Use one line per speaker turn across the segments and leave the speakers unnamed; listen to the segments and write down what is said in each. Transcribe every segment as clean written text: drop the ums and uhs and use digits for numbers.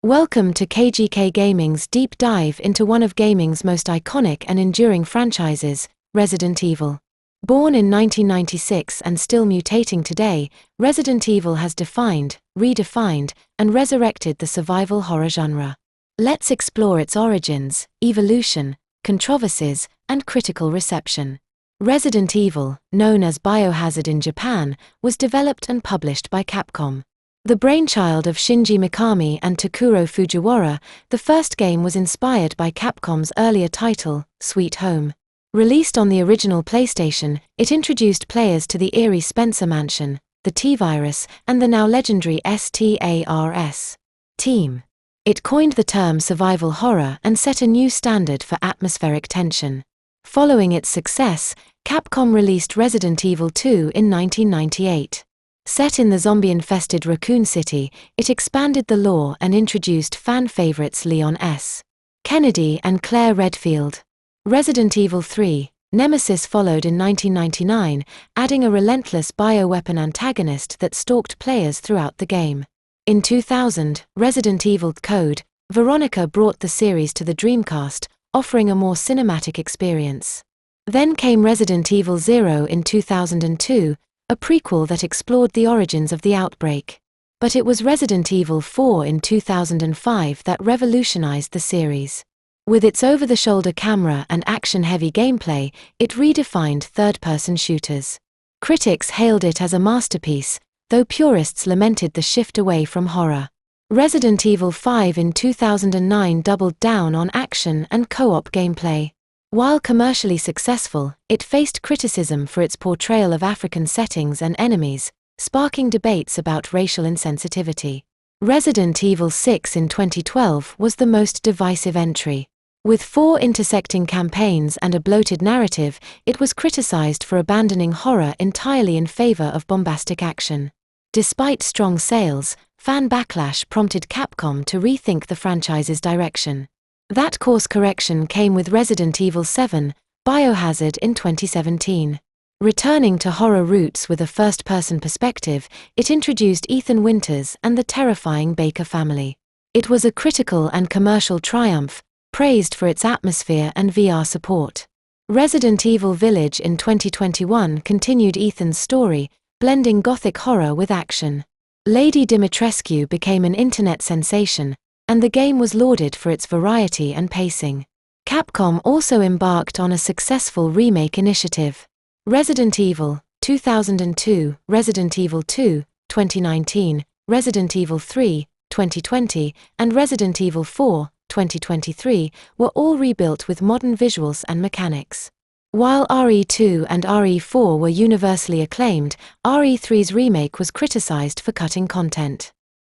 Welcome to KGK Gaming's deep dive into one of gaming's most iconic and enduring franchises, Resident Evil. Born in 1996 and still mutating today, Resident Evil has defined, redefined, and resurrected the survival horror genre. Let's explore its origins, evolution, controversies, and critical reception. Resident Evil, known as Biohazard in Japan, was developed and published by Capcom. The brainchild of Shinji Mikami and Takuro Fujiwara, the first game was inspired by Capcom's earlier title, Sweet Home. Released on the original PlayStation, it introduced players to the eerie Spencer Mansion, the T-Virus, and the now legendary STARS team. It coined the term survival horror and set a new standard for atmospheric tension. Following its success, Capcom released Resident Evil 2 in 1998. Set in the zombie-infested Raccoon City, it expanded the lore and introduced fan favorites Leon S. Kennedy and Claire Redfield. Resident Evil 3, Nemesis followed in 1999, adding a relentless bioweapon antagonist that stalked players throughout the game. In 2000, Resident Evil Code Veronica brought the series to the Dreamcast, offering a more cinematic experience. Then came Resident Evil 0 in 2002, a prequel that explored the origins of the outbreak. But it was Resident Evil 4 in 2005 that revolutionized the series. With its over-the-shoulder camera and action-heavy gameplay, it redefined third-person shooters. Critics hailed it as a masterpiece, though purists lamented the shift away from horror. Resident Evil 5 in 2009 doubled down on action and co-op gameplay. While commercially successful, it faced criticism for its portrayal of African settings and enemies, sparking debates about racial insensitivity. Resident Evil 6 in 2012 was the most divisive entry. With 4 intersecting campaigns and a bloated narrative, it was criticized for abandoning horror entirely in favor of bombastic action. Despite strong sales, fan backlash prompted Capcom to rethink the franchise's direction. That course correction came with Resident Evil 7, Biohazard in 2017. Returning to horror roots with a first-person perspective, it introduced Ethan Winters and the terrifying Baker family. It was a critical and commercial triumph, praised for its atmosphere and VR support. Resident Evil Village in 2021 continued Ethan's story, blending gothic horror with action. Lady Dimitrescu became an internet sensation, and the game was lauded for its variety and pacing. Capcom also embarked on a successful remake initiative. Resident Evil 2002, Resident Evil 2, 2019, Resident Evil 3, 2020, and Resident Evil 4, 2023, were all rebuilt with modern visuals and mechanics. While RE2 and RE4 were universally acclaimed, RE3's remake was criticized for cutting content.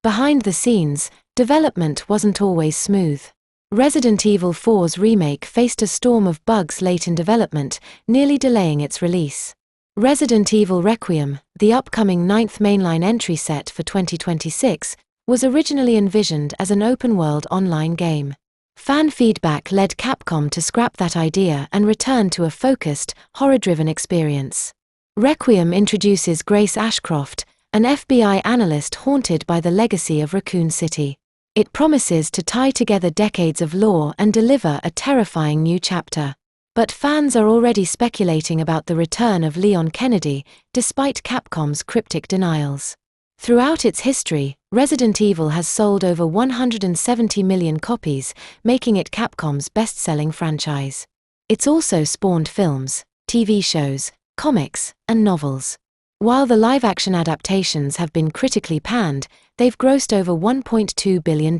Behind the scenes, development wasn't always smooth. Resident Evil 4's remake faced a storm of bugs late in development, nearly delaying its release. Resident Evil Requiem, the upcoming 9th mainline entry set for 2026, was originally envisioned as an open-world online game. Fan feedback led Capcom to scrap that idea and return to a focused, horror-driven experience. Requiem introduces Grace Ashcroft, an FBI analyst haunted by the legacy of Raccoon City. It promises to tie together decades of lore and deliver a terrifying new chapter. But fans are already speculating about the return of Leon Kennedy, despite Capcom's cryptic denials. Throughout its history, Resident Evil has sold over 170 million copies, making it Capcom's best-selling franchise. It's also spawned films, TV shows, comics, and novels. While the live-action adaptations have been critically panned, they've grossed over $1.2 billion.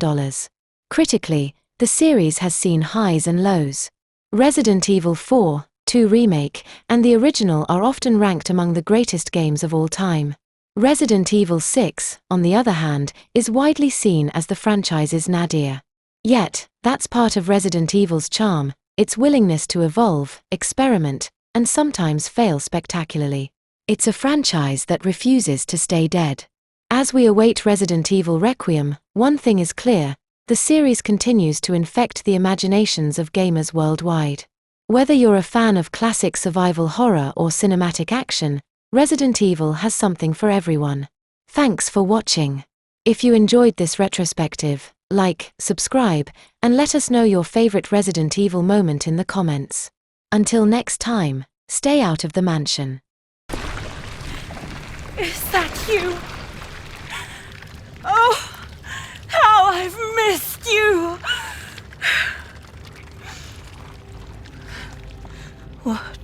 Critically, the series has seen highs and lows. Resident Evil 4, 2 Remake, and the original are often ranked among the greatest games of all time. Resident Evil 6, on the other hand, is widely seen as the franchise's nadir. Yet, that's part of Resident Evil's charm, its willingness to evolve, experiment, and sometimes fail spectacularly. It's a franchise that refuses to stay dead. As we await Resident Evil Requiem, one thing is clear: the series continues to infect the imaginations of gamers worldwide. Whether you're a fan of classic survival horror or cinematic action, Resident Evil has something for everyone. Thanks for watching. If you enjoyed this retrospective, like, subscribe, and let us know your favorite Resident Evil moment in the comments. Until next time, stay out of the mansion.
Is that you? Oh, how I've missed you! What?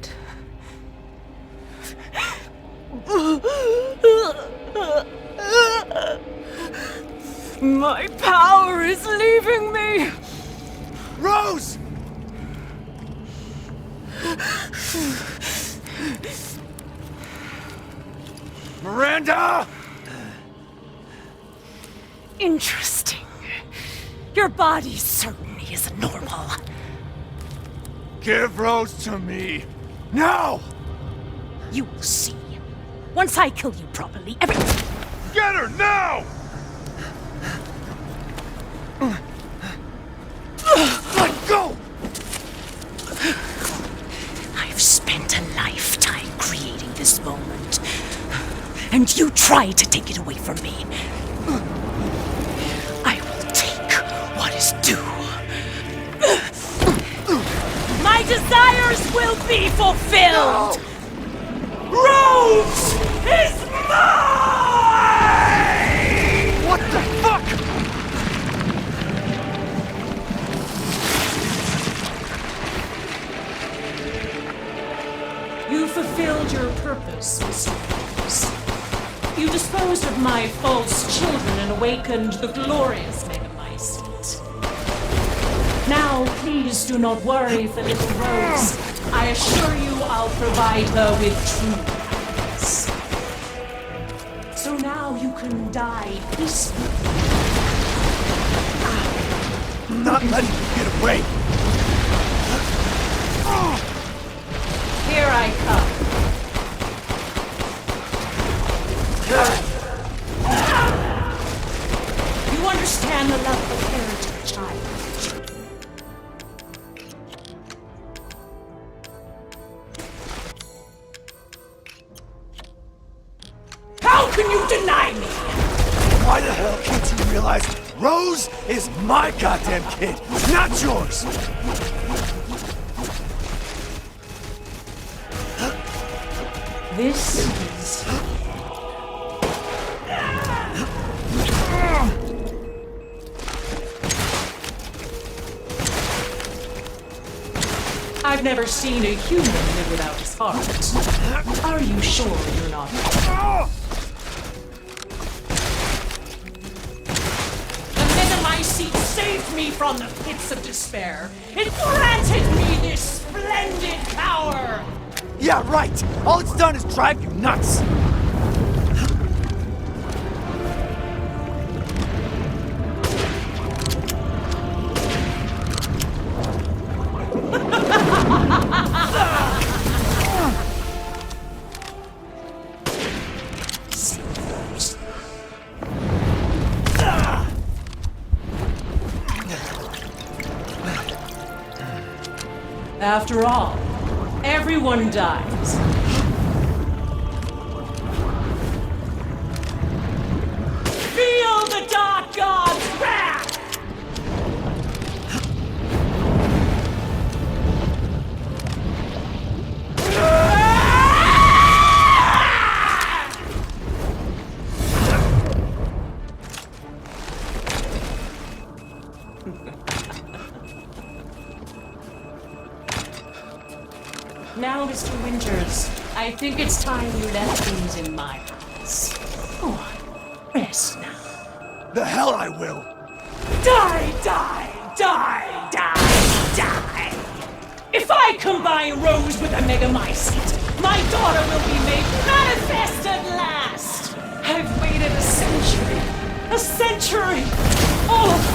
My power is leaving me!
Rose! Miranda!
Interesting. Your body certainly isn't normal.
Give Rose to me! Now!
You will see. Once I kill you properly, everything...
Get her now! Let go!
I've spent a lifetime creating this moment. And you try to take it away from me. I will take what is due. My desires will be fulfilled!
No.
Rose is mine!
What the fuck?
You fulfilled your purpose, Mr. Rose. You disposed of my false children and awakened the glorious Megamycete. Now, please do not worry for little Rose. I assure you I'll provide her with true happiness. So now you can die peacefully.
I'm not letting you get away!
Here I come. You understand the love of a parent and a child. How can you deny me?
Why the hell can't you realize Rose is my goddamn kid, not yours?
This is... I've never seen a human live without his heart. Are you sure you're not? The Megamycete saved me from the pits of despair. It granted me this splendid power!
Yeah, right! All it's done is drive you nuts!
After all, everyone dies. Feel the Dark God's wrath! Now, Mr. Winters, I think it's time you left things in my hands. Go on, rest now.
The hell I will!
Die, die, die, die, die! If I combine Rose with a Megamycete, my daughter will be made manifest at last! I've waited a century, all of